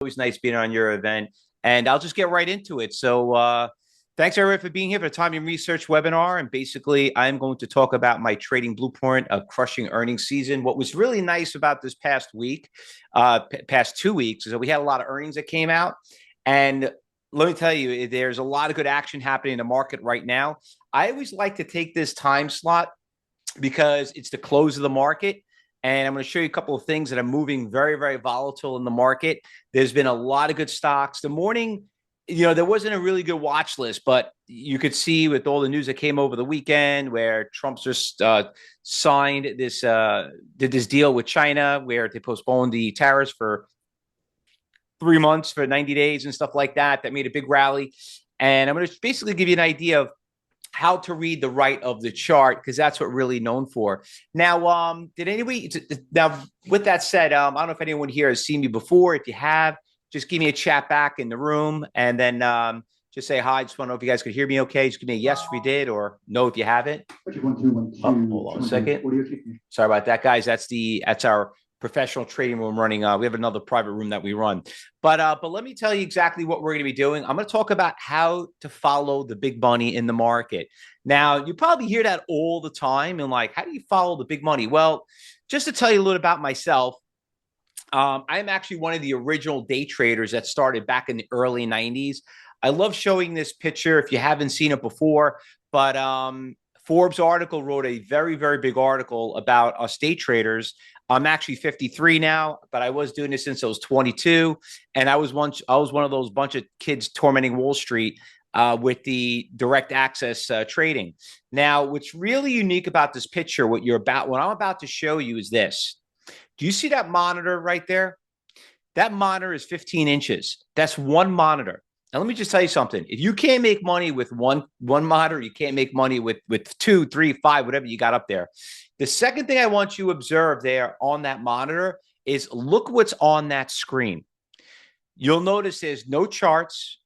Always nice being on your event. And I'll just get right into it. So thanks everyone for being here for the Timing Research webinar. And basically, I'm going to talk about my trading blueprint of crushing earnings season. What was really nice about this past week, past 2 weeks, is that we had a lot of earnings that came out. And let me tell you, there's a lot of good action happening in the market right now. I always like to take this time slot because it's the close of the market. And I'm going to show you a couple of things that are moving very, very volatile in the market. There's been a lot of good stocks. The morning, there wasn't a really good watch list, but you could see with all the news that came over the weekend where Trump just signed did this deal with China where they postponed the tariffs for 3 months for 90 days and stuff like that. That made a big rally. And I'm going to basically give you an idea of how to read the right of the chart, because that's what we're really known for. Now, now with that said, I don't know if anyone here has seen me before. If you have, just give me a chat back in the room, and then just say hi. Just want to know if you guys could hear me okay. Just give me a yes if you did, or no if you haven't. Hold on a second. Sorry about that, guys. That's our professional trading room running. We have another private room that we run. But let me tell you exactly what we're going to be doing. I'm going to talk about how to follow the big money in the market. Now, you probably hear that all the time. And like, how do you follow the big money? Well, just to tell you a little about myself, I'm actually one of the original day traders that started back in the early 90s. I love showing this picture if you haven't seen it before. But Forbes article wrote a very, very big article about us day traders. I'm actually 53 now, but I was doing this since I was 22. And I was one of those bunch of kids tormenting Wall Street with the direct access trading. Now, what's really unique about this picture, what I'm about to show you is this. Do you see that monitor right there? That monitor is 15 inches. That's one monitor. Now, let me just tell you something. If you can't make money with one monitor, you can't make money with 2, 3, 5, whatever you got up there. The second thing I want you to observe there on that monitor is look what's on that screen. You'll notice there's no charts.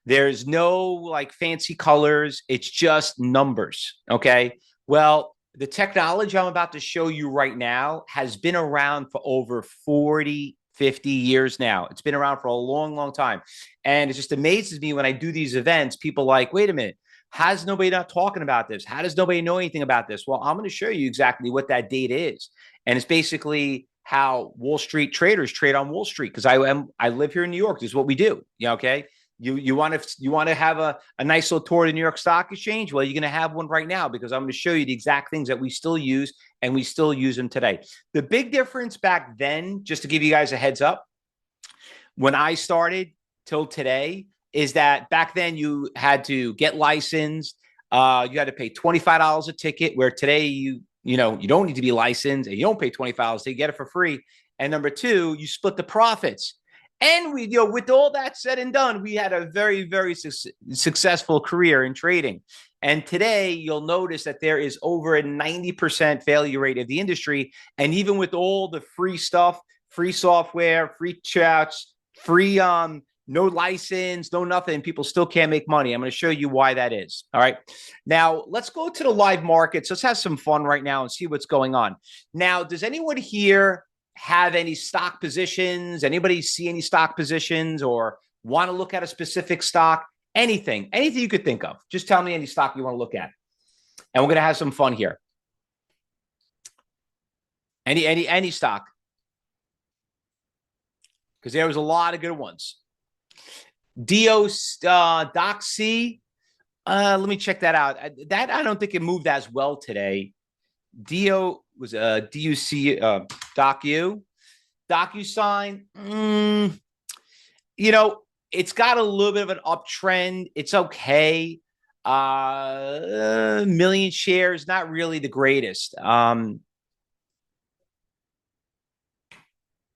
There's no like fancy colors. It's just numbers. Okay. Well, the technology I'm about to show you right now has been around for over 40, 50 years now. It's been around for a long, long time. And it just amazes me when I do these events, people like, wait a minute, how's nobody not talking about this? How does nobody know anything about this? Well, I'm going to show you exactly what that data is. And it's basically how Wall Street traders trade on Wall Street, because I live here in New York. This is what we do. Okay. You want to have a nice little tour of the New York Stock Exchange? Well, you're going to have one right now, because I'm going to show you the exact things that we still use, and we still use them today. The big difference back then, just to give you guys a heads up, when I started till today, is that back then you had to get licensed. You had to pay $25 a ticket, where today you don't need to be licensed, and you don't pay $25 to get it for free. And number two, you split the profits. And with all that said and done, we had a very, very successful career in trading. And today, you'll notice that there is over a 90% failure rate of the industry. And even with all the free stuff, free software, free chats, free no license, no nothing, people still can't make money. I'm going to show you why that is. All right. Now, let's go to the live markets. Let's have some fun right now and see what's going on. Now, does anyone here have any stock positions? Anybody see any stock positions or want to look at a specific stock? Anything you could think of. Just tell me any stock you want to look at. And we're going to have some fun here. Any stock. Because there was a lot of good ones. DOC, let me check that out. That I don't think it moved as well today. DO was DUC DocuSign. It's got a little bit of an uptrend. It's okay. Million shares, not really the greatest.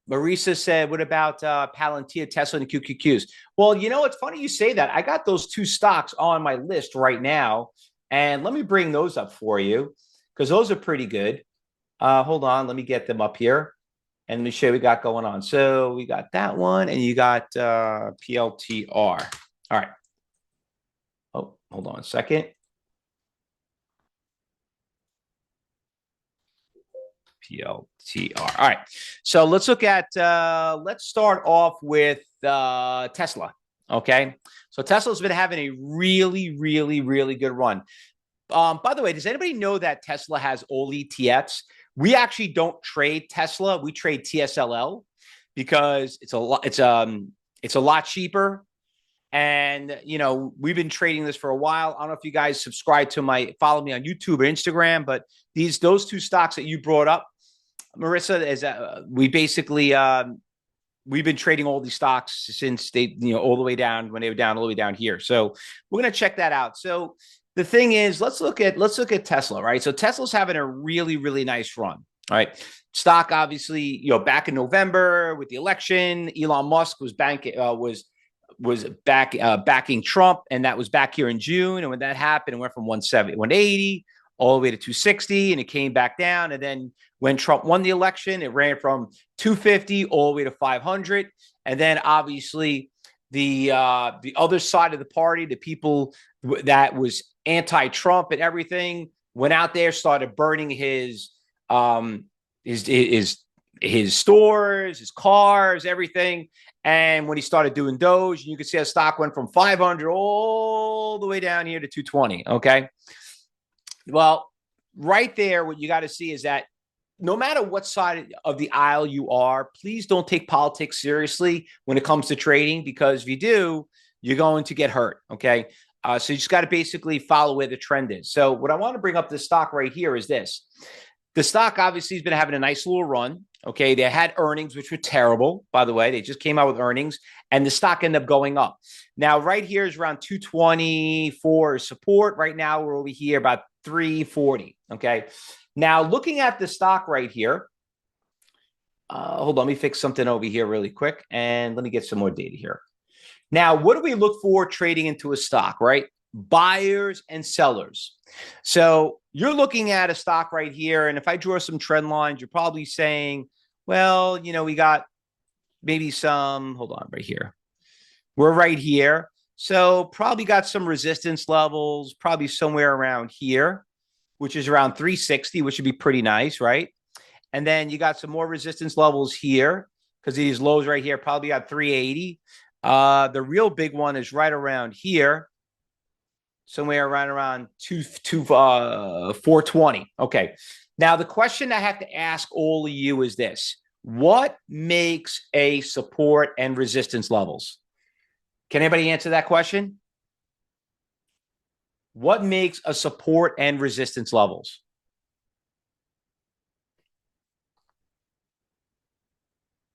Marisa said, what about Palantir, Tesla, and QQQs? Well, it's funny you say that. I got those two stocks on my list right now. And let me bring those up for you, because those are pretty good. Hold on. Let me get them up here. And let me show you what we got going on. So we got that one, and you got PLTR. All right. Oh, hold on a second. PLTR. All right. So let's look at, let's start off with Tesla. Okay. So Tesla's been having a really, really, really good run. By the way, does anybody know that Tesla has all ETFs? We actually don't trade Tesla. We trade TSLL because it's a lot cheaper. And we've been trading this for a while. I don't know if you guys follow me on YouTube or Instagram, but those two stocks that you brought up, Marissa, is we've been trading all these stocks since they, all the way down when they were down all the way down here. So we're going to check that out. So the thing is, let's look at Tesla, right? So Tesla's having a really, really nice run. All right. Stock, obviously, back in November with the election, Elon Musk was backing Trump, and that was back here in June. And when that happened, it went from 170, 180 all the way to 260, and it came back down. And then when Trump won the election, it ran from 250 all the way to 500. And then obviously the other side of the party, the people that was anti-Trump and everything, went out there, started burning his stores, his cars, everything. And when he started doing Doge, you could see how stock went from 500 all the way down here to 220. Okay. Well, right there, what you got to see is that no matter what side of the aisle you are, please don't take politics seriously when it comes to trading, because if you do, you're going to get hurt. Okay. So you just got to basically follow where the trend is. So what I want to bring up this stock right here is this. The stock obviously has been having a nice little run. Okay. They had earnings, which were terrible, by the way. They just came out with earnings, and the stock ended up going up. Now, right here is around 224 support. Right now, we're over here about 340. Okay. Now, looking at the stock right here, hold on, let me fix something over here really quick, and let me get some more data here. Now, what do we look for trading into a stock, right? Buyers and sellers. So you're looking at a stock right here, and if I draw some trend lines, you're probably saying, well, we got maybe some, hold on, right here. We're right here. So probably got some resistance levels, probably somewhere around here, which is around 360, which would be pretty nice, right? And then you got some more resistance levels here because these lows right here probably got 380. The real big one is right around here, somewhere around 420. Okay. Now, the question I have to ask all of you is this. What makes a support and resistance levels? Can anybody answer that question? What makes a support and resistance levels?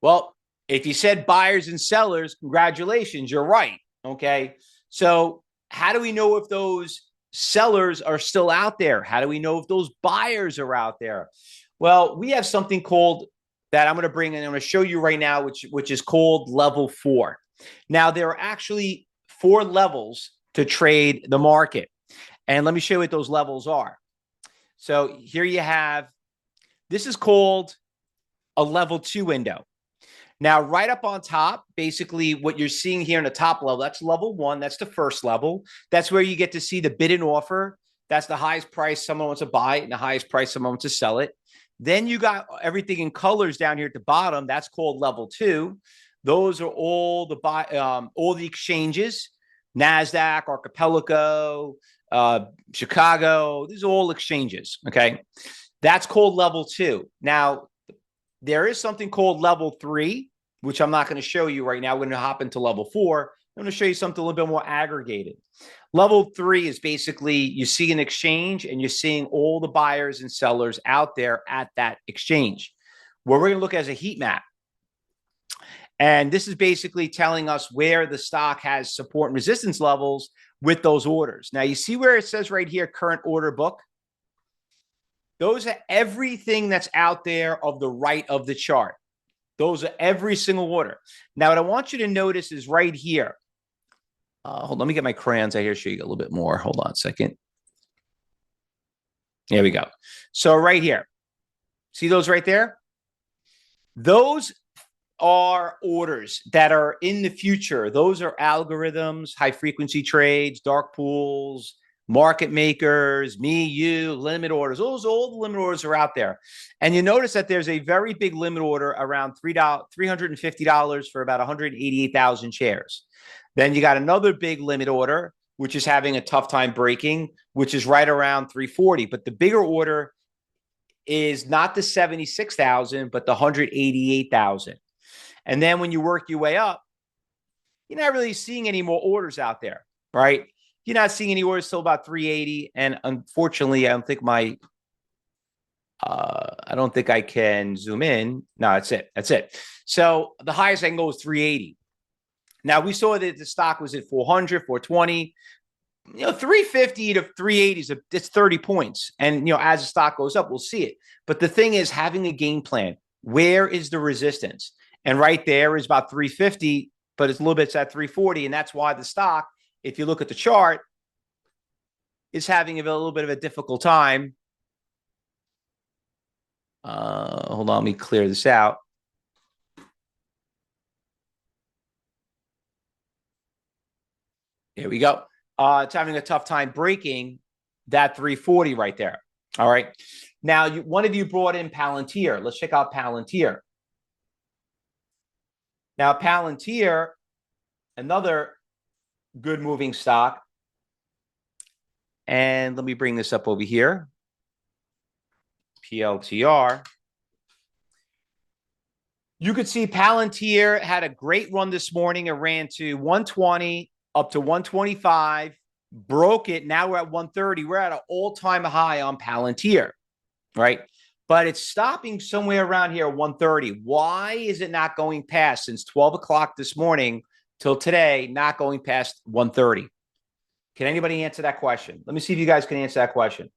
Well, if you said buyers and sellers, congratulations, you're right. Okay. So how do we know if those sellers are still out there? How do we know if those buyers are out there? Well, we have something called that I'm going to bring in. I'm going to show you right now, which is called level 4. Now, there are actually 4 levels to trade the market. And let me show you what those levels are. So here you have, this is called a level 2 window. Now, right up on top, basically what you're seeing here in the top level, that's level 1. That's the first level. That's where you get to see the bid and offer. That's the highest price someone wants to buy it and the highest price someone wants to sell it. Then you got everything in colors down here at the bottom. That's called level 2. Those are all the exchanges, NASDAQ, Archipelago, Chicago. These are all exchanges. Okay. That's called level 2. Now, there is something called level 3, which I'm not going to show you right now. We're going to hop into level 4. I'm going to show you something a little bit more aggregated. Level 3 is basically you see an exchange and you're seeing all the buyers and sellers out there at that exchange. What we're going to look at is a heat map. And this is basically telling us where the stock has support and resistance levels with those orders. Now, you see where it says right here, current order book? Those are everything that's out there of the right of the chart. Those are every single order. Now, what I want you to notice is right here. Hold on, let me get my crayons out here, show you a little bit more. Hold on a second. There we go. So right here, see those right there? Those are orders that are in the future. Those are algorithms, high frequency trades, dark pools, market makers, me, you, limit orders. All the limit orders are out there. And you notice that there's a very big limit order around $350 for about 188,000 shares. Then you got another big limit order, which is having a tough time breaking, which is right around 340. But the bigger order is not the 76,000, but the 188,000. And then when you work your way up, you're not really seeing any more orders out there, right? You're not seeing any orders till about 380. And unfortunately, I don't think I can zoom in. No, that's it. That's it. So the highest I can go is 380. Now we saw that the stock was at 400, 420. 350 to 380 it's 30 points. And, as the stock goes up, we'll see it. But the thing is having a game plan. Where is the resistance? And right there is about 350, but it's a little bit at 340. And that's why the stock, if you look at the chart, is having a little bit of a difficult time. Hold on, let me clear this out. There we go. It's having a tough time breaking that 340 right there. All right. Now, one of you brought in Palantir. Let's check out Palantir. Now, Palantir, another good moving stock. And let me bring this up over here. PLTR. You could see Palantir had a great run this morning. It ran to 120 up to 125, broke it. Now we're at 130. We're at an all-time high on Palantir, right? But it's stopping somewhere around here, 130. Why is it not going past since 12 o'clock this morning till today, not going past 130? Can anybody answer that question? Let me see if you guys can answer that question.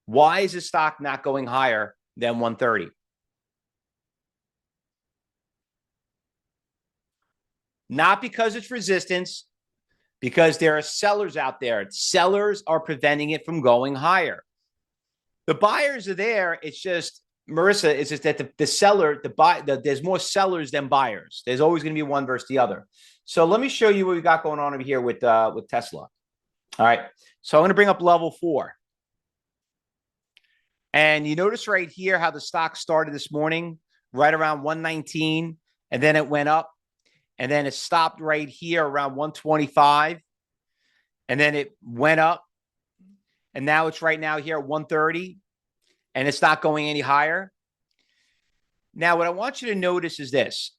Why is the stock not going higher than 130? Not because it's resistance, because there are sellers out there. Sellers are preventing it from going higher. The buyers are there. It's just, Marissa, it's just that there's more sellers than buyers. There's always going to be one versus the other. So let me show you what we got going on over here with Tesla. All right. So I'm going to bring up level 4. And you notice right here how the stock started this morning, right around 119, and then it went up. And then it stopped right here around 125. And then it went up. And now it's right now here at 130. And it's not going any higher. Now, what I want you to notice is this.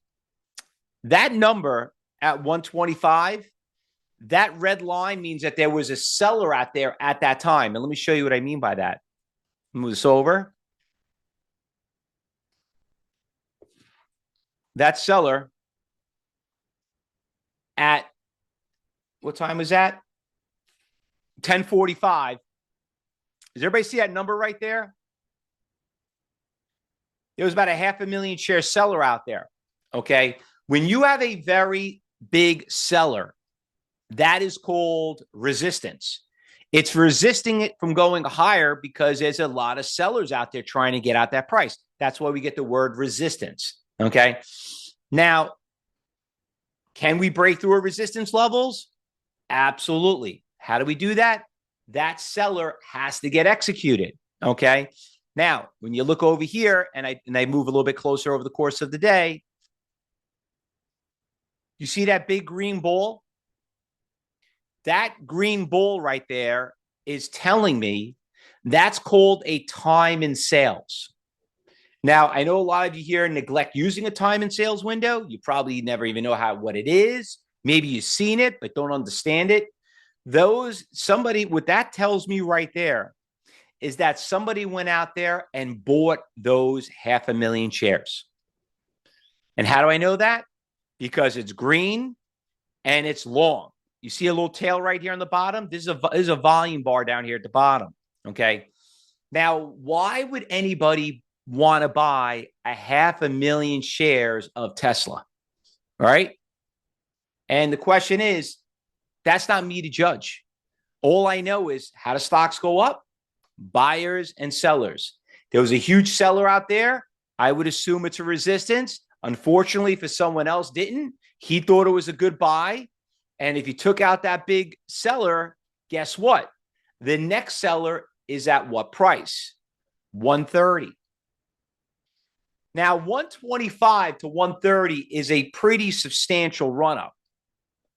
That number at 125, that red line means that there was a seller out there at that time. And let me show you what I mean by that. Move this over. That seller at what time was that? 10:45. Does everybody see that number right there? There was about a 500,000 share seller out there. Okay. When you have a very big seller, that is called resistance. It's resisting it from going higher because there's a lot of sellers out there trying to get out that price. That's why we get the word resistance. Okay. Now, can we break through our resistance levels? Absolutely. How do we do that? That seller has to get executed. Okay. Now, when you look over here and I move a little bit closer over the course of the day, you see that big green ball? That green ball right there is telling me that's called a time in sales. Now, I know a lot of you here neglect using a time and sales window. You probably never even know what it is. Maybe you've seen it, but don't understand it. What that tells me right there is that somebody went out there and bought those 500,000 shares. And how do I know that? Because it's green and it's long. You see a little tail right here on the bottom? This is a volume bar down here at the bottom. Okay. Now, why would anybody want to buy 500,000 shares of Tesla? Right? And the question is, that's not me to judge. All I know is how do stocks go up? Buyers and sellers. There was a huge seller out there. I would assume it's a resistance. Unfortunately, for someone else didn't. He thought it was a good buy. And if you took out that big seller, guess what? The next seller is at what price? 130. Now, 125 to 130 is a pretty substantial run-up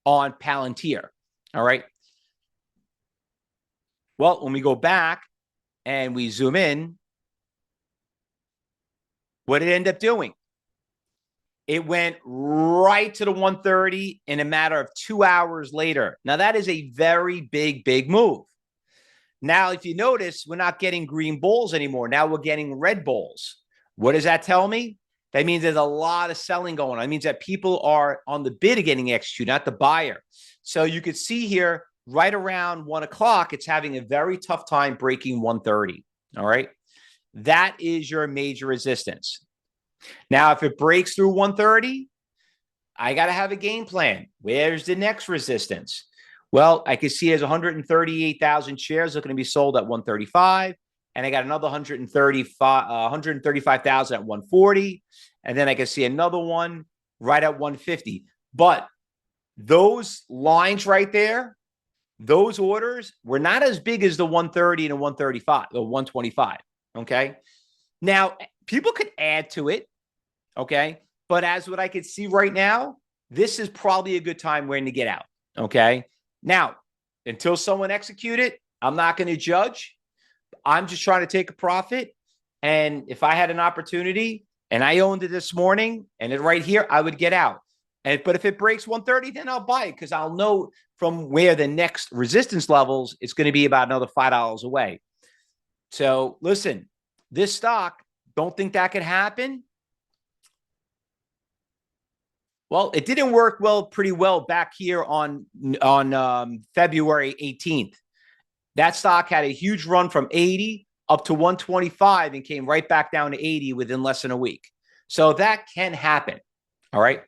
on Palantir. All right. Well, when we go back and we zoom in, what did it end up doing? It went right to the 130 in a matter of 2 hours later. Now, that is a very big move. Now, if you notice, we're not getting green bulls anymore. Now we're getting red bulls. What does that tell me? That means there's a lot of selling going on. It means that people are on the bid of getting executed, not the buyer. So you could see here right around 1 o'clock, it's having a very tough time breaking 130. All right. That is your major resistance. Now, if it breaks through 130, I got to have a game plan. Where's the next resistance? Well, I can see there's 138,000 shares looking to be sold at 135. And I got another 135,000 at 140. And then I can see another one right at 150. But those lines right there, those orders were not as big as the 130 and the 135, the 125. Okay. Now, people could add to it. Okay. But as what I could see right now, this is probably a good time when to get out. Okay. Now, until someone execute it, I'm not going to judge. I'm just trying to take a profit. And if I had an opportunity and I owned it this morning and it right here, I would get out. But if it breaks 130, then I'll buy it because I'll know from where the next resistance levels, it's going to be about another $5 away. So listen, this stock, don't think that could happen. Well, it didn't work pretty well back here on February 18th. That stock had a huge run from 80 up to 125 and came right back down to 80 within less than a week. So that can happen. All right.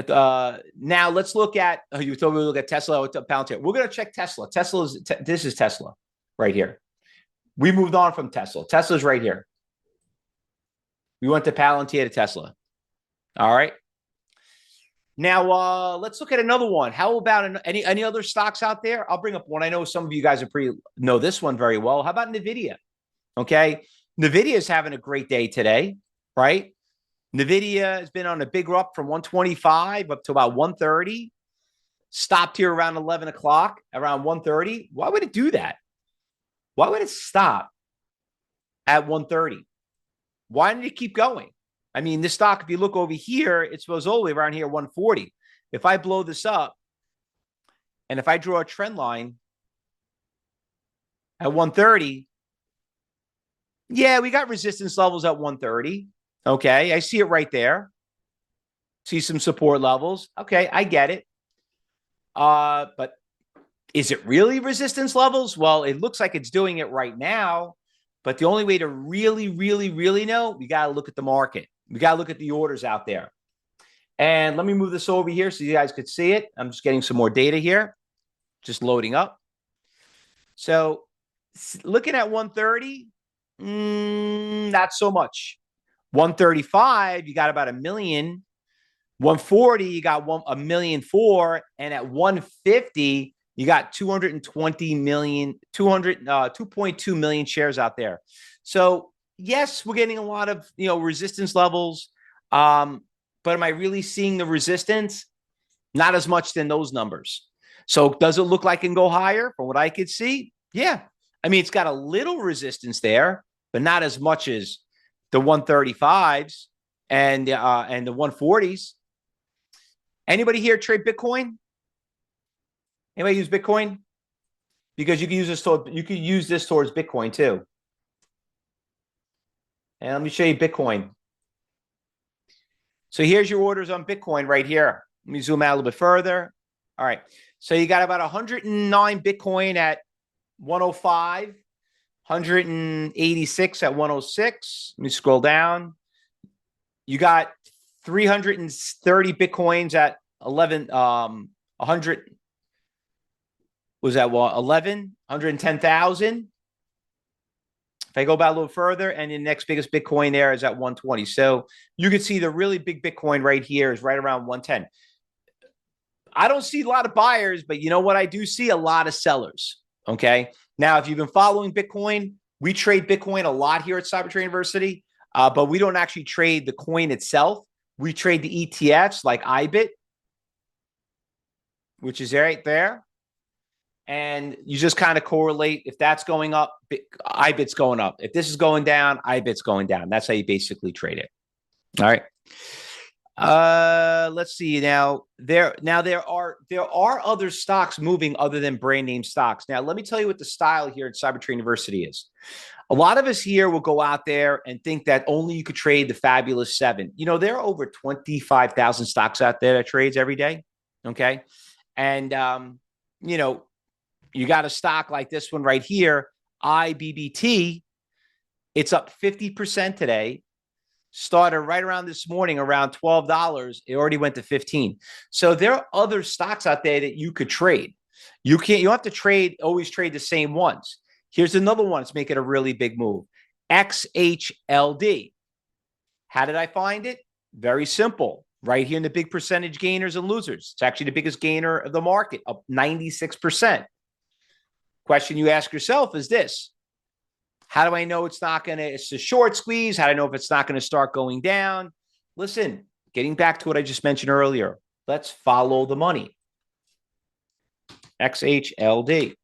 Now let's look at, you told me we look at Tesla with Palantir. We're going to check Tesla. This is Tesla right here. We moved on from Tesla. Tesla's right here. We went to Palantir to Tesla. All right. Now, let's look at another one. How about any other stocks out there? I'll bring up one. I know some of you guys know this one very well. How about NVIDIA? Okay. NVIDIA is having a great day today, right? NVIDIA has been on a big up from 125 up to about 130. Stopped here around 11 o'clock, around 130. Why would it do that? Why would it stop at 130? Why didn't it keep going? I mean, this stock, if you look over here, it's supposed all the way around here, 140. If I blow this up and if I draw a trend line at 130, yeah, we got resistance levels at 130. Okay, I see it right there. See some support levels. Okay, I get it. But is it really resistance levels? Well, it looks like it's doing it right now. But the only way to really know, we got to look at the market. We got to look at the orders out there. And let me move this over here so you guys could see it. I'm just getting some more data here. Just loading up. So looking at 130, not so much. 135, you got about 1 million. 140, you got 1.4 million. And at 150, you got 2.2 million shares out there. So yes, we're getting a lot of, resistance levels. But am I really seeing the resistance? Not as much than those numbers. So does it look like it can go higher from what I could see? Yeah. I mean, it's got a little resistance there, but not as much as the 135s and the 140s. Anybody here trade Bitcoin? Anybody use Bitcoin? Because you can use this towards Bitcoin too. And let me show you Bitcoin. So here's your orders on Bitcoin right here. Let me zoom out a little bit further. All right. So you got about 109 Bitcoin at 105, 186 at 106. Let me scroll down. You got 330 Bitcoins at 100. Was that what? 110,000. If I go back a little further, and the next biggest Bitcoin there is at 120. So you can see the really big Bitcoin right here is right around 110. I don't see a lot of buyers, but you know what? I do see a lot of sellers. Okay. Now, if you've been following Bitcoin, we trade Bitcoin a lot here at Cybertrade University, but we don't actually trade the coin itself. We trade the ETFs like IBIT, which is right there. And you just kind of correlate. If that's going up, IBIT's going up. If this is going down, IBIT's going down. That's how you basically trade it. All right. Let's see now. There are other stocks moving other than brand name stocks. Now, let me tell you what the style here at Cybertrade University is. A lot of us here will go out there and think that only you could trade the fabulous seven. You know, there are over 25,000 stocks out there that trades every day. Okay. And, you know, you got a stock like this one right here, IBBT. It's up 50% today. Started right around this morning, around $12. It already went to 15. So there are other stocks out there that you could trade. You don't have to always trade the same ones. Here's another one that's making a really big move. XHLD. How did I find it? Very simple. Right here in the big percentage gainers and losers. It's actually the biggest gainer of the market, up 96%. Question you ask yourself is this. How do I know it's a short squeeze? How do I know if it's not going to start going down? Listen, getting back to what I just mentioned earlier, let's follow the money. XHLD.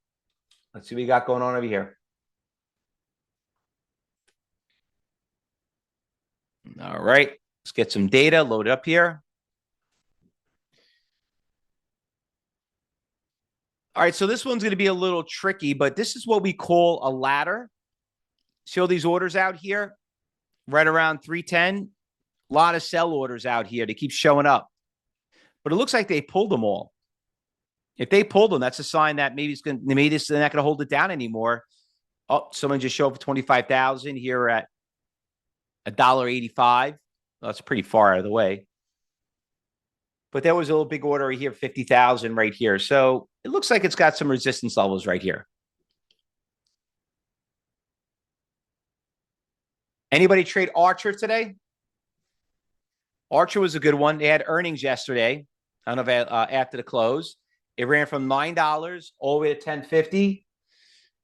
Let's see what we got going on over here. All right, let's get some data loaded up here. All right, so this one's going to be a little tricky, but this is what we call a ladder. See all these orders out here? Right around 310. A lot of sell orders out here. They keep showing up. But it looks like they pulled them all. If they pulled them, that's a sign that maybe they're not going to hold it down anymore. Oh, someone just showed up for 25,000 here at $1.85. Well, that's pretty far out of the way. But there was a little big order here, 50,000 right here. So it looks like it's got some resistance levels right here. Anybody trade Archer today? Archer was a good one. They had earnings yesterday. I don't know if after the close. It ran from $9 all the way to $10.50,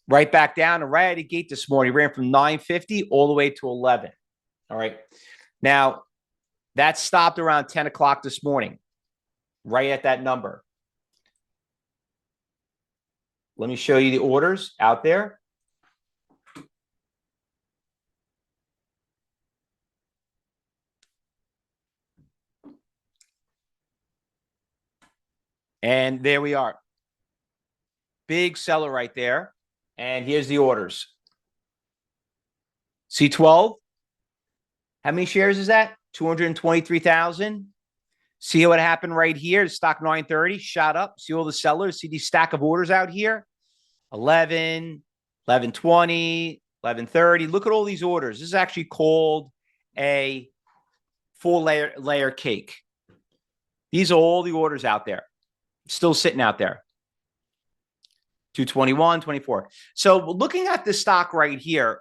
right back down. And right at the gate this morning, it ran from $9.50 all the way to $11. All right. Now, that stopped around 10 o'clock this morning, right at that number. Let me show you the orders out there. And there we are. Big seller right there. And here's the orders. C12. How many shares is that? 223,000. See what happened right here? Stock 930 shot up. See all the sellers? See these stack of orders out here? 11, 1120, 1130. Look at all these orders. This is actually called a full layer cake. These are all the orders out there. Still sitting out there. 221, 24. So looking at this stock right here,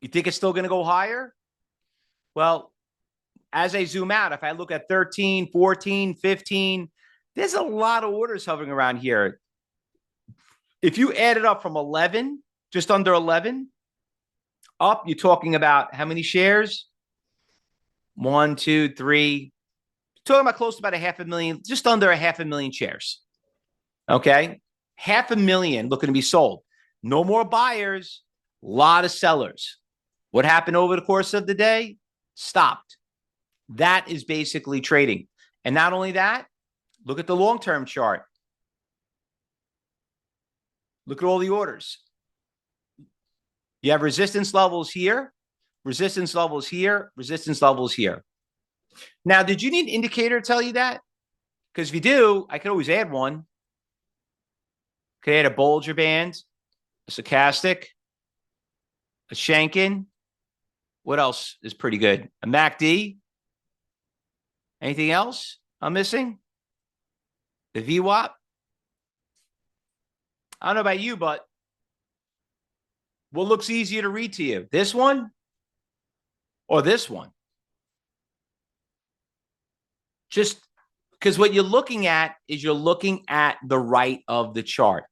you think it's still going to go higher? Well, as I zoom out, if I look at 13, 14, 15, there's a lot of orders hovering around here. If you add it up from 11, just under 11, up, you're talking about how many shares? 1, 2, 3. Talking about close to about 500,000, just under 500,000 shares. Okay? 500,000 looking to be sold. No more buyers, a lot of sellers. What happened over the course of the day? Stopped. That is basically trading. And not only that, look at the long-term chart. Look at all the orders. You have resistance levels here, resistance levels here, resistance levels here. Now, did you need an indicator to tell you that? Because if you do, I could always add one. Could add a Bollinger Band, a stochastic, a Shankin. What else is pretty good? A MACD. Anything else I'm missing? The VWAP. I don't know about you, but what looks easier to read to you? This one or this one? Just because what you're looking at is you're looking at the right of the chart.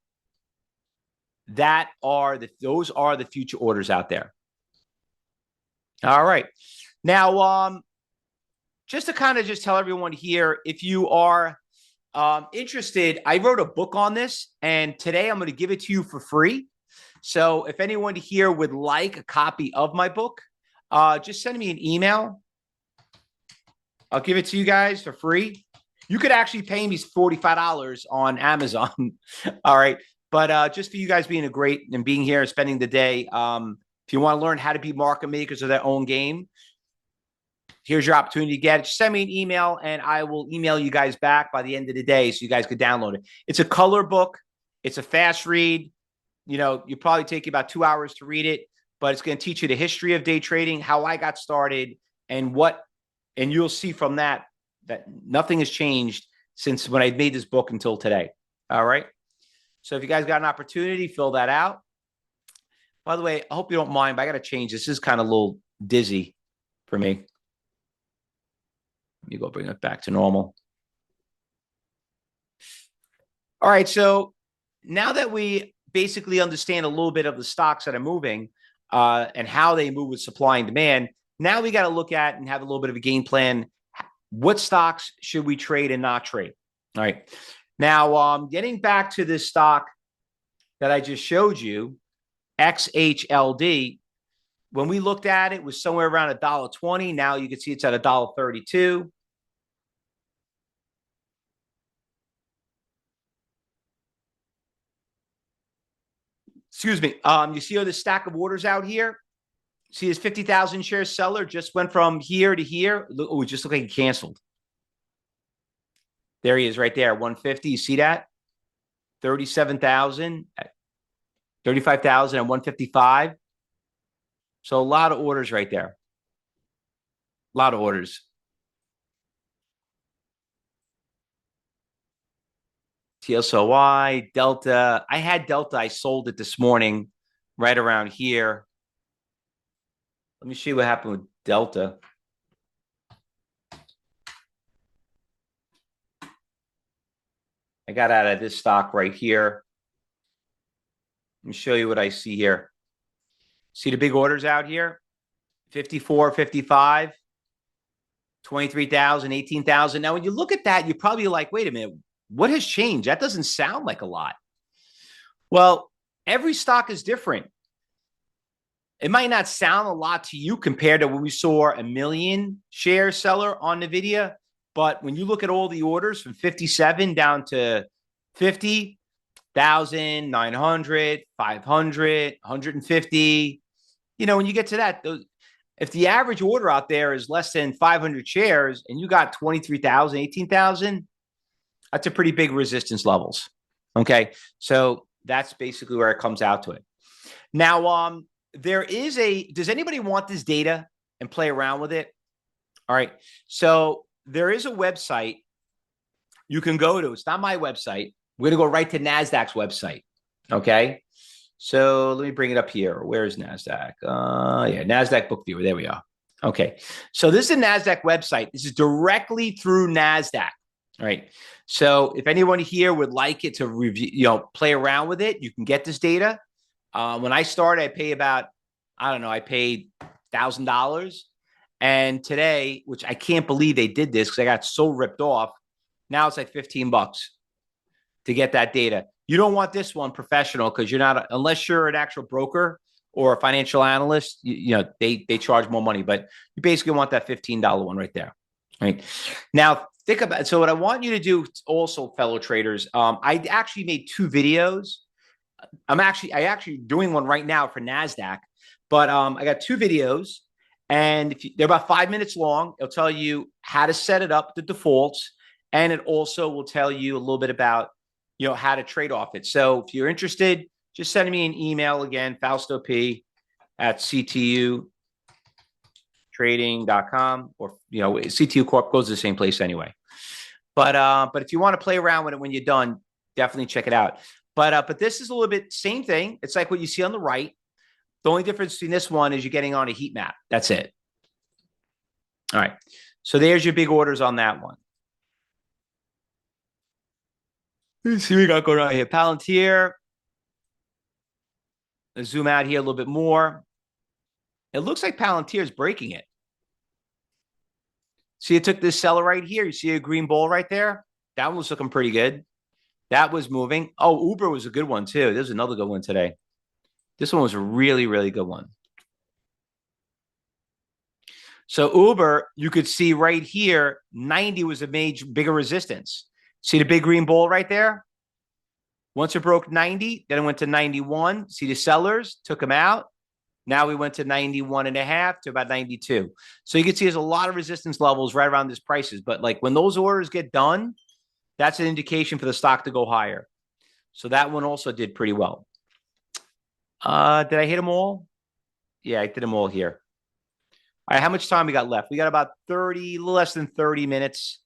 those are the future orders out there. All right. Now, just to kind of just tell everyone here, if you are interested, I wrote a book on this, and today I'm going to give it to you for free. So if anyone here would like a copy of my book, just send me an email. I'll give it to you guys for free. You could actually pay me $45 on Amazon. All right. But just for you guys being being here and spending the day, if you want to learn how to be market makers of their own game, here's your opportunity to get it. Just send me an email and I will email you guys back by the end of the day so you guys could download it. It's a color book. It's a fast read. You probably take you about 2 hours to read it, but it's going to teach you the history of day trading, how I got started, and you'll see from that nothing has changed since when I made this book until today. All right. So if you guys got an opportunity, fill that out. By the way, I hope you don't mind, but I got to change. This is kind of a little dizzy for me. Let me go bring it back to normal. All right. So now that we basically understand a little bit of the stocks that are moving and how they move with supply and demand, now we got to look at and have a little bit of a game plan. What stocks should we trade and not trade? All right. Now, getting back to this stock that I just showed you, XHLD, when we looked at it, it was somewhere around $1.20. Now you can see it's at $1.32. Excuse me. You see the stack of orders out here? See his 50,000 share seller just went from here to here. Oh, it just looked like he canceled. There he is right there, 150. You see that? 37,000, 35,000 and 155. So a lot of orders right there. A lot of orders. TSOY, Delta. I had Delta. I sold it this morning right around here. Let me see what happened with Delta. I got out of this stock right here. Let me show you what I see here. See the big orders out here? 54, 55, 23,000, 18,000. Now, when you look at that, you're probably like, wait a minute, what has changed? That doesn't sound like a lot. Well, every stock is different. It might not sound a lot to you compared to when we saw a million share seller on NVIDIA. But when you look at all the orders from 57 down to 50,000, 900, 500, 150, when you get to that, if the average order out there is less than 500 shares and you got 23,000, 18,000, that's a pretty big resistance levels. Okay. So that's basically where it comes out to it. Now, does anybody want this data and play around with it? All right. So there is a website you can go to. It's not my website. We're going to go right to NASDAQ's website. Okay. So let me bring it up here. Where's NASDAQ? Yeah, NASDAQ Book Viewer. There we are. Okay. So this is a NASDAQ website. This is directly through NASDAQ. All right. So if anyone here would like it to review, play around with it, you can get this data. When I started, I paid I paid $1,000. And today, which I can't believe they did this because I got so ripped off. Now it's like $15 to get that data. You don't want this one professional because you're not, unless you're an actual broker or a financial analyst, they charge more money, but you basically want that $15 one right there. Right. Now, think about it. So what I want you to do also, fellow traders, I actually made 2 videos. I actually doing one right now for NASDAQ, but I got 2 videos and they're about 5 minutes long. It'll tell you how to set it up, the defaults, and it also will tell you a little bit about, how to trade off it. So if you're interested, just send me an email again, Fausto P at CTUtrading.com, or, CTU Corp goes to the same place anyway. But if you want to play around with it when you're done, definitely check it out. But this is a little bit same thing. It's like what you see on the right. The only difference between this one is you're getting on a heat map. That's it. All right. So there's your big orders on that one. Let's see, we got going on here. Palantir. Let's zoom out here a little bit more. It looks like Palantir is breaking it. See, it took this seller right here. You see a green ball right there? That one was looking pretty good. That was moving. Oh, Uber was a good one too. There's another good one today. This one was a really, really good one. So Uber, you could see right here, 90 was a bigger resistance. See the big green ball right there? Once it broke 90, then it went to 91. See the sellers took them out. Now we went to 91 and a half to about 92. So you can see there's a lot of resistance levels right around these prices. But like when those orders get done, that's an indication for the stock to go higher. So that one also did pretty well. Did I hit them all? Yeah, I did them all here. All right, how much time we got left? We got about 30, a little less than 30 minutes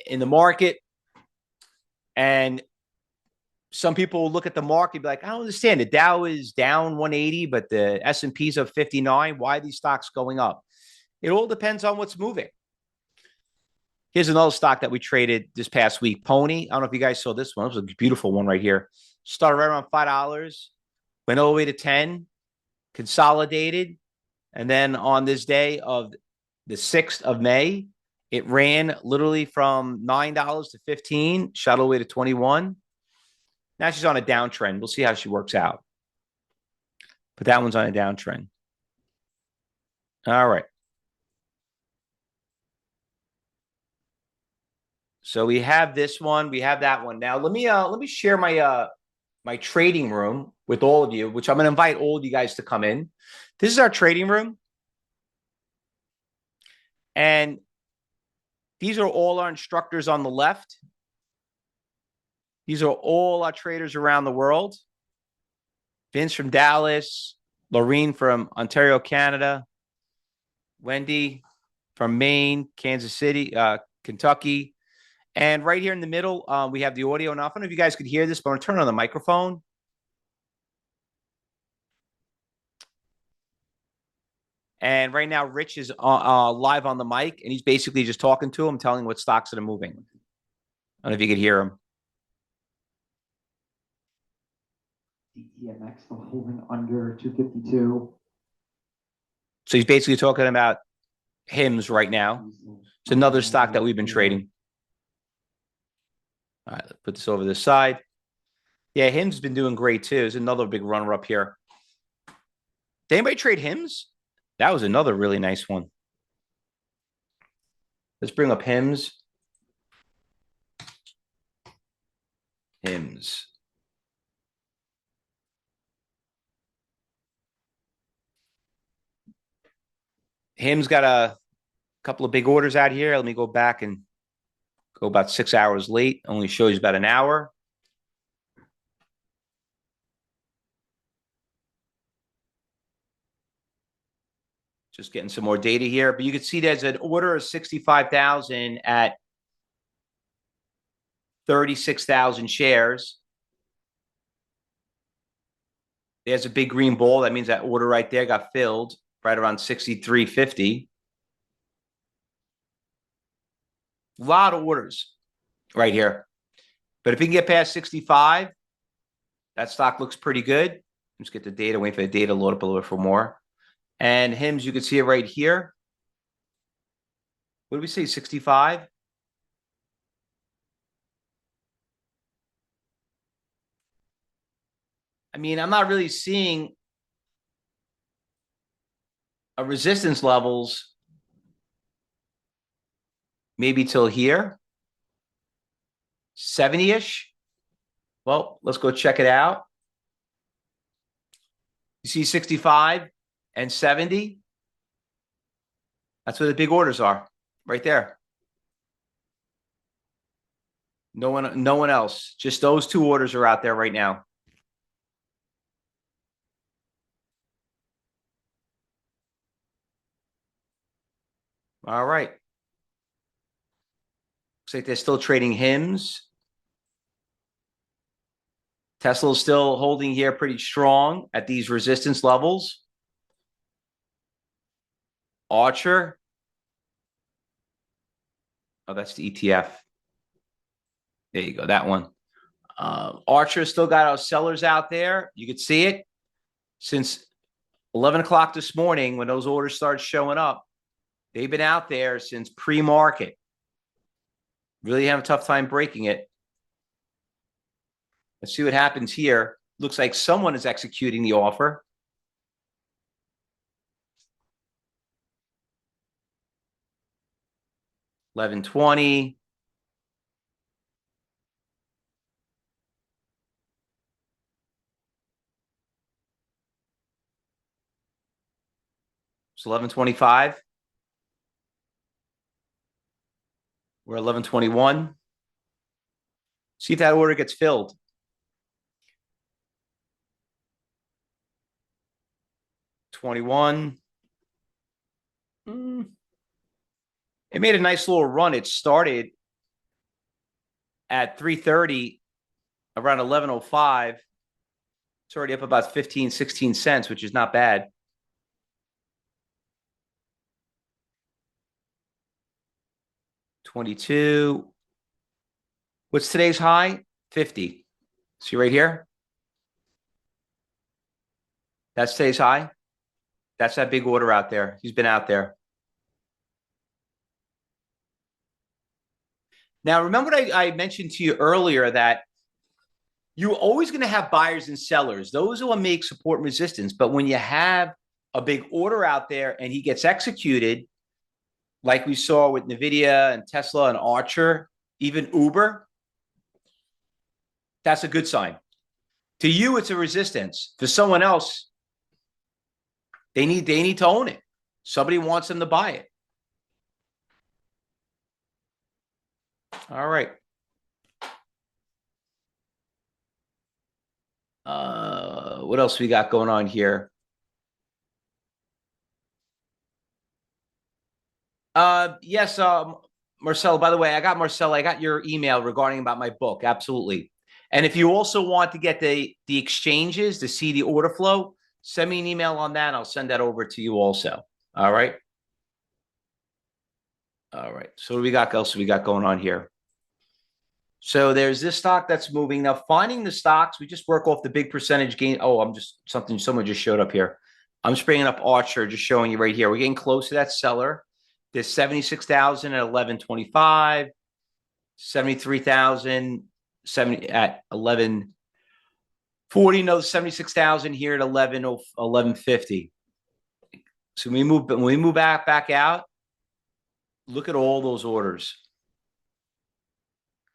in the market. And some people will look at the market and be like, I don't understand. The Dow is down 180, but the S&P's up 59. Why are these stocks going up? It all depends on what's moving. Here's another stock that we traded this past week, Pony. I don't know if you guys saw this one. It was a beautiful one right here. Started right around $5, went all the way to 10, consolidated. And then on this day of the 6th of May, it ran literally from $9 to 15, shot all the way to 21. Now she's on a downtrend. We'll see how she works out. But that one's on a downtrend. All right. So we have this one. We have that one. Now let me share my my trading room with all of you, which I'm going to invite all of you guys to come in. This is our trading room. And these are all our instructors on the left. These are all our traders around the world. Vince from Dallas, Lorene from Ontario, Canada, Wendy from Maine, Kansas City, Kentucky. And right here in the middle, we have the audio. Now, I don't know if you guys could hear this, but I'm going to turn on the microphone. And right now, Rich is live on the mic, and he's basically just talking to him, telling what stocks that are moving. I don't know if you could hear him. DTMX still holding under 252. So he's basically talking about HIMS right now. It's another stock that we've been trading. All right, let's put this over this side. Yeah, HIMS has been doing great too. There's another big runner up here. Did anybody trade HIMS? That was another really nice one. Let's bring up HIMS. HIMS. HIMS got a couple of big orders out here. Let me go back and go about 6 hours late. Only shows about an hour. Just getting some more data here. But you can see there's an order of 65,000 at 36,000 shares. There's a big green ball. That means that order right there got filled right around 63.50. A lot of orders right here. But if you can get past 65, that stock looks pretty good. Let's get the data, wait for the data to load up a little bit for more. And HIMS, you can see it right here. What did we say, 65? I mean, I'm not really seeing a resistance levels maybe till here. 70-ish. Well, let's go check it out. You see 65 and 70. That's where the big orders are, right there. No one else. Just those two orders are out there right now. All right. Looks like they're still trading HIMS. Tesla's still holding here pretty strong at these resistance levels. Archer. Oh, that's the ETF. There you go, that one. Archer still got our sellers out there. You could see it. since 11 o'clock this morning when those orders started showing up. They've been out there since pre-market. Really have a tough time breaking it. Let's see what happens here. Looks like someone is executing the offer. $11.20. It's 11.25. We're 11.21. See if that order gets filled. $21. It made a nice little run. It started at 3:30, around 11:05. It's already up about 15, 16 cents, which is not bad. $22. What's today's high? 50. See right here? That's today's high. That's that big order out there. He's been out there. Now, remember what I mentioned to you earlier, that you're always going to have buyers and sellers. Those will make support and resistance. But when you have a big order out there and he gets executed, like we saw with NVIDIA and Tesla and Archer, even Uber, that's a good sign. To you, it's a resistance. For someone else, they need to own it. Somebody wants them to buy it. All right. What else we got going on here? Yes, Marcel, by the way, I got your email regarding about my book. Absolutely. And if you also want to get the exchanges to see the order flow, send me an email on that. I'll send that over to you also. All right. All right. So what do we got else we got going on here? So there's this stock that's moving. Now, finding the stocks, we just work off the big percentage gain. Oh, someone just showed up here. I'm just bringing up Archer, just showing you right here. We're getting close to that seller. There's 76,000 at 11.25, 73,000, 70 at 11.40. No, 76,000 here at 11.50. So when we move back out, look at all those orders.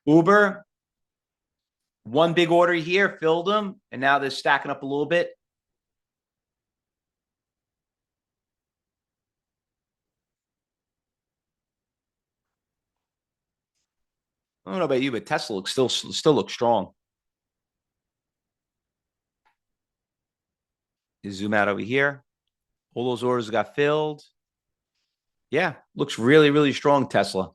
Uber, one big order here, filled them, and now they're stacking up a little bit. I don't know about you, but Tesla still looks strong. You zoom out over here. All those orders got filled. Yeah, looks really, really strong, Tesla.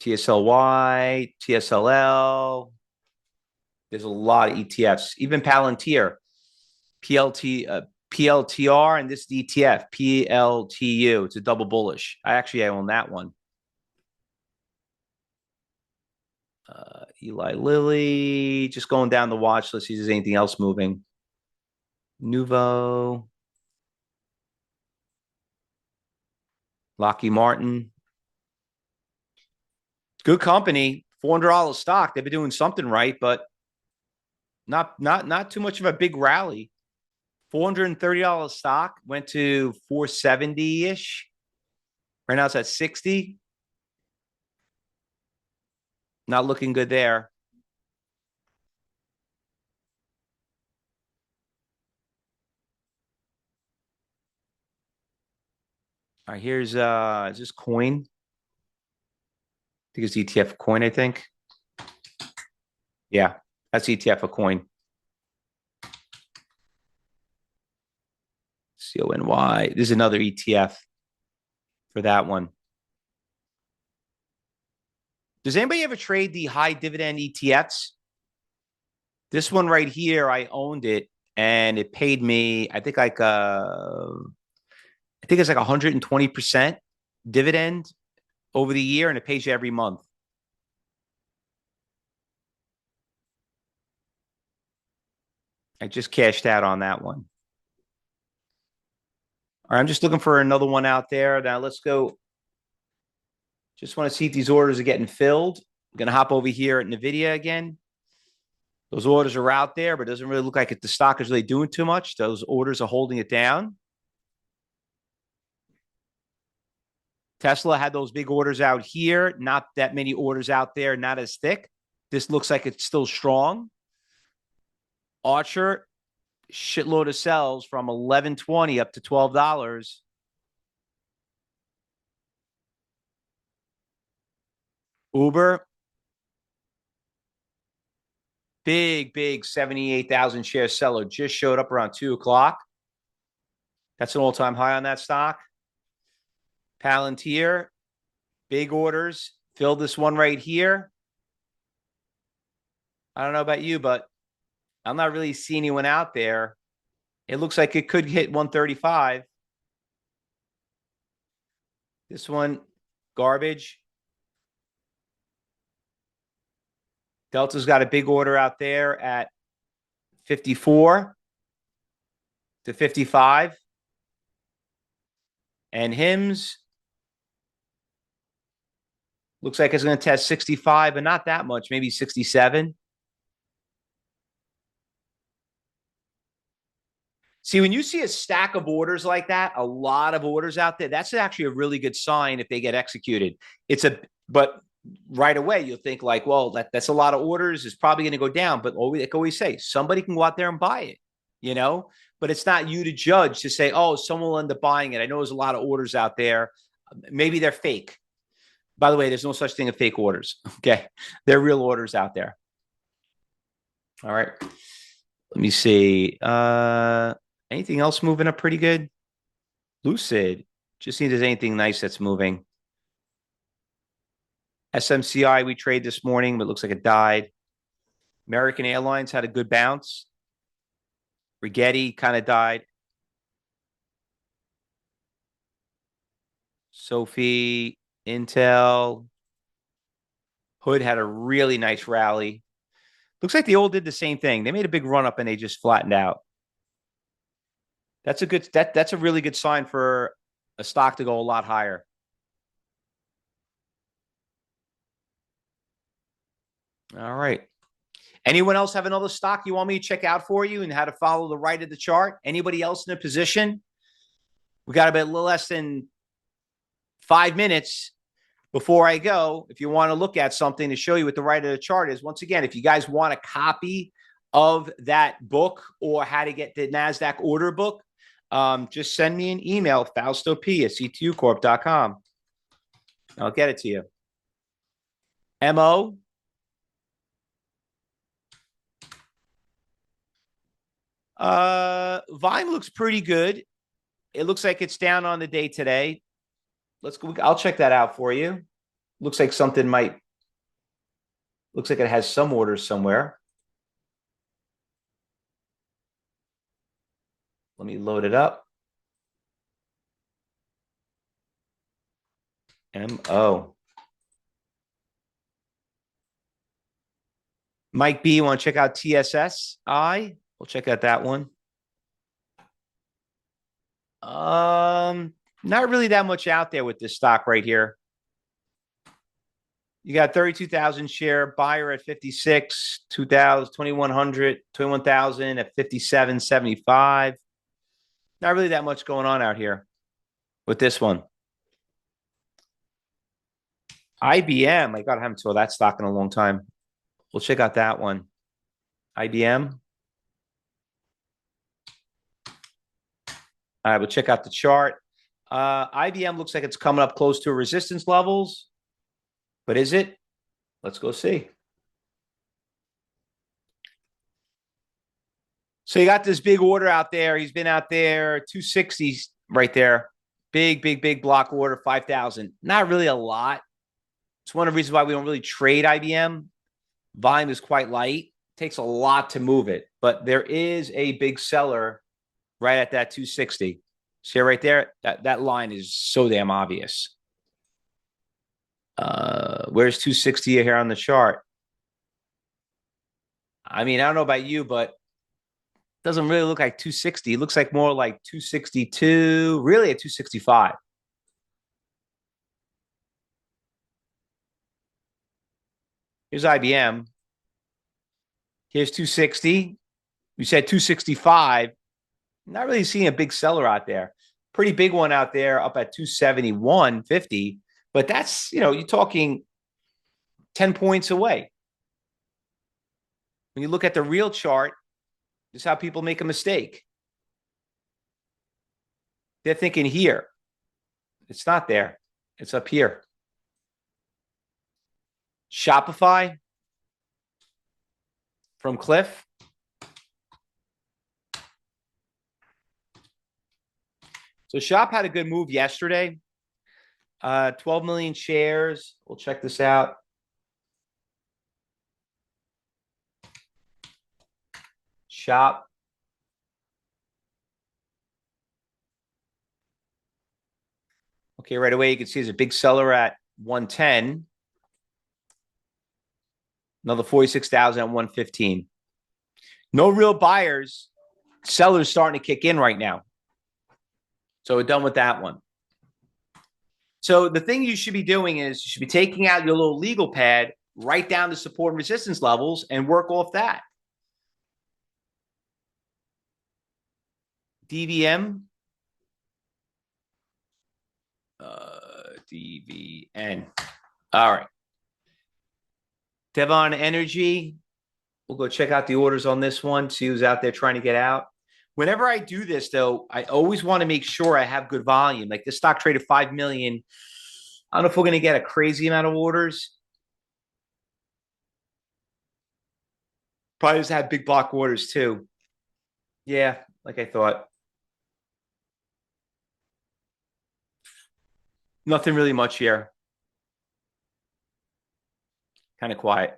TSLY, TSLL. There's a lot of ETFs. Even Palantir, PLTR, and this ETF, PLTU. It's a double bullish. I own that one. Eli Lilly, just going down the watch list. See if there's anything else moving. Nuvo, Lockheed Martin. Good company, $400 stock. They've been doing something right, but not too much of a big rally. $430 stock went to 470-ish. Right now it's at 60. Not looking good there. All right, here's is this coin? I think it's ETF coin, I think. Yeah, that's ETF a coin. CONY. This is another ETF for that one. Does anybody ever trade the high dividend ETFs? This one right here, I owned it and it paid me, I think it's like 120% dividend over the year, and it pays you every month. I just cashed out on that one. All right, I'm just looking for another one out there. Now let's go. Just want to see if these orders are getting filled. I'm going to hop over here at NVIDIA again. Those orders are out there, but it doesn't really look like the stock is really doing too much. Those orders are holding it down. Tesla had those big orders out here. Not that many orders out there, not as thick. This looks like it's still strong. Archer, shitload of sells from $11.20 up to $12. Uber, big 78,000 share seller, just showed up around 2 o'clock. That's an all-time high on that stock. Palantir, big orders. Fill this one right here. I don't know about you, but I'm not really seeing anyone out there. It looks like it could hit 135. This one, garbage. Delta's got a big order out there at 54 to 55. And HIMS looks like it's going to test 65, but not that much, maybe 67. See, when you see a stack of orders like that, a lot of orders out there, that's actually a really good sign if they get executed. But right away you'll think like, well, that's a lot of orders. It's probably going to go down. But like I always say, somebody can go out there and buy it, you know. But it's not you to judge to say, oh, someone will end up buying it. I know there's a lot of orders out there. Maybe they're fake. By the way, there's no such thing as fake orders. Okay, they're real orders out there. All right. Let me see. Anything else moving up pretty good? Lucid. Just see if there's anything nice that's moving. SMCI we trade this morning, but it looks like it died. American Airlines had a good bounce. Rigetti kind of died. Sophie, Intel, Hood had a really nice rally. Looks like they all did the same thing. They made a big run up and they just flattened out. That's a really good sign for a stock to go a lot higher. All right. Anyone else have another stock you want me to check out for you and how to follow the right of the chart? Anybody else in a position? We got about a little less than 5 minutes before I go. If you want to look at something to show you what the right of the chart is, once again, if you guys want a copy of that book or how to get the NASDAQ order book, just send me an email, faustop@ctucorp.com. I'll get it to you. MO. Vime looks pretty good. It looks like it's down on the day today. Let's go. I'll check that out for you. Looks like looks like it has some orders somewhere. Let me load it up. MO. Mike B, you want to check out TSSI? We'll check out that one. Not really that much out there with this stock right here. You got 32,000 share buyer at 56, 2,000, 2,100, 21,000 at 57.75. Not really that much going on out here with this one. IBM, I haven't saw that stock in a long time. We'll check out that one. IBM. All right, we'll check out the chart. IBM looks like it's coming up close to resistance levels. But is it? Let's go see. So you got this big order out there. He's been out there, 260s right there. Big block order, 5,000. Not really a lot. It's one of the reasons why we don't really trade IBM. Volume is quite light. Takes a lot to move it. But there is a big seller right at that 260. See right there? That line is so damn obvious. Where's 260 here on the chart? I mean, I don't know about you, but Doesn't really look like 260. It looks like more like 262, really at 265. Here's IBM. Here's 260. We said 265. Not really seeing a big seller out there. Pretty big one out there up at 271.50. But that's, you're talking 10 points away. When you look at the real chart, this is how people make a mistake. They're thinking here. It's not there. It's up here. Shopify from Cliff. So Shop had a good move yesterday. 12 million shares. We'll check this out. Shop. Okay, right away you can see there's a big seller at 110. Another 46,000 at 115. No real buyers. Sellers starting to kick in right now. So we're done with that one. So the thing you should be doing is you should be taking out your little legal pad, write down the support and resistance levels, and work off that. DVM. DVN. All right. Devon Energy. We'll go check out the orders on this one, see who's out there trying to get out. Whenever I do this, though, I always want to make sure I have good volume. Like this stock traded 5 million. I don't know if we're going to get a crazy amount of orders. Probably just have big block orders too. Yeah, like I thought. Nothing really much here. Kind of quiet.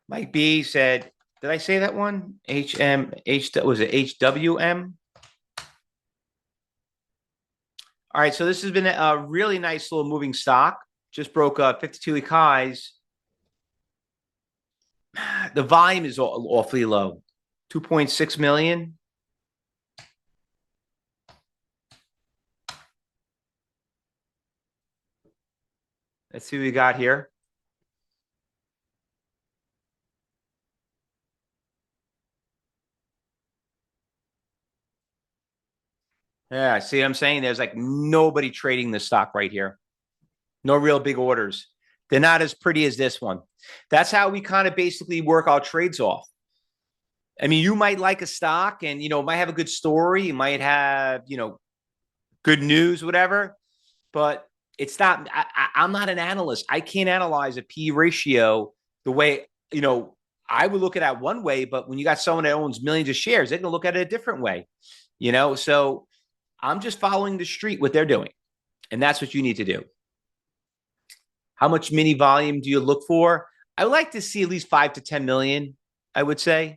Mike B said, did I say that one? Was it HWM? All right, so this has been a really nice little moving stock. Just broke 52-week highs. The volume is awfully low. 2.6 million. Let's see what we got here. Yeah, see what I'm saying? There's like nobody trading this stock right here. No real big orders. They're not as pretty as this one. That's how we kind of basically work our trades off. I mean, you might like a stock and, might have a good story. You might have, good news, whatever. But it's not, I'm not an analyst. I can't analyze a P ratio the way, I would look at that one way. But when you got someone that owns millions of shares, they're going to look at it a different way, So I'm just following the street, what they're doing. And that's what you need to do. How much mini volume do you look for? I would like to see at least 5 to 10 million, I would say.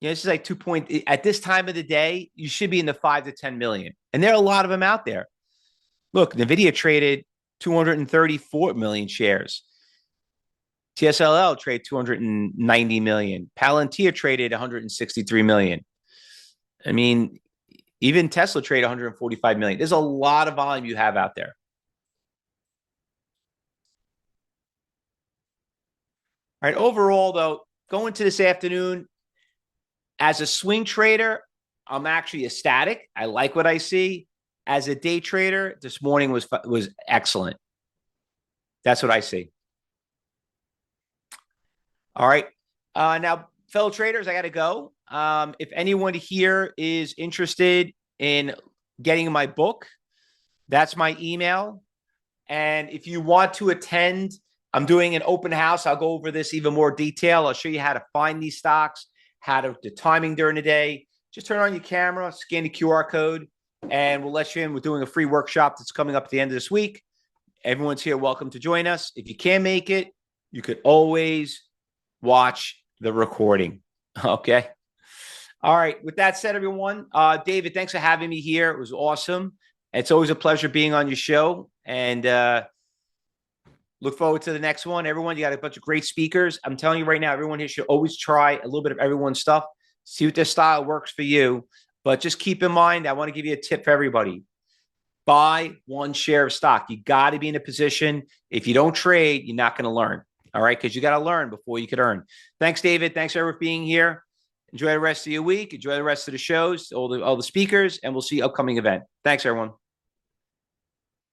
This is like 2 point. At this time of the day, you should be in the 5 to 10 million. And there are a lot of them out there. Look, NVIDIA traded 234 million shares. TSLL traded 290 million. Palantir traded 163 million. I mean, even Tesla traded 145 million. There's a lot of volume you have out there. All right. Overall, though, going to this afternoon, as a swing trader, I'm actually ecstatic. I like what I see. As a day trader, this morning was excellent. That's what I see. All right. Now, fellow traders, I got to go. If anyone here is interested in getting my book, that's my email. And if you want to attend, I'm doing an open house. I'll go over this even more detail. I'll show you how to find these stocks, how to the timing during the day. Just turn on your camera, scan the QR code, and we'll let you in. We're doing a free workshop that's coming up at the end of this week. Everyone's here. Welcome to join us. If you can't make it, you could always watch the recording. Okay. All right. With that said, everyone, David, thanks for having me here. It was awesome. It's always a pleasure being on your show. And Look forward to the next one. Everyone, you got a bunch of great speakers. I'm telling you right now, everyone here should always try a little bit of everyone's stuff. See what their style works for you. But just keep in mind, I want to give you a tip for everybody. Buy one share of stock. You got to be in a position. If you don't trade, you're not going to learn. All right. Because you got to learn before you could earn. Thanks, David. Thanks, everyone, for being here. Enjoy the rest of your week. Enjoy the rest of the shows, all the speakers, and we'll see you upcoming event. Thanks, everyone.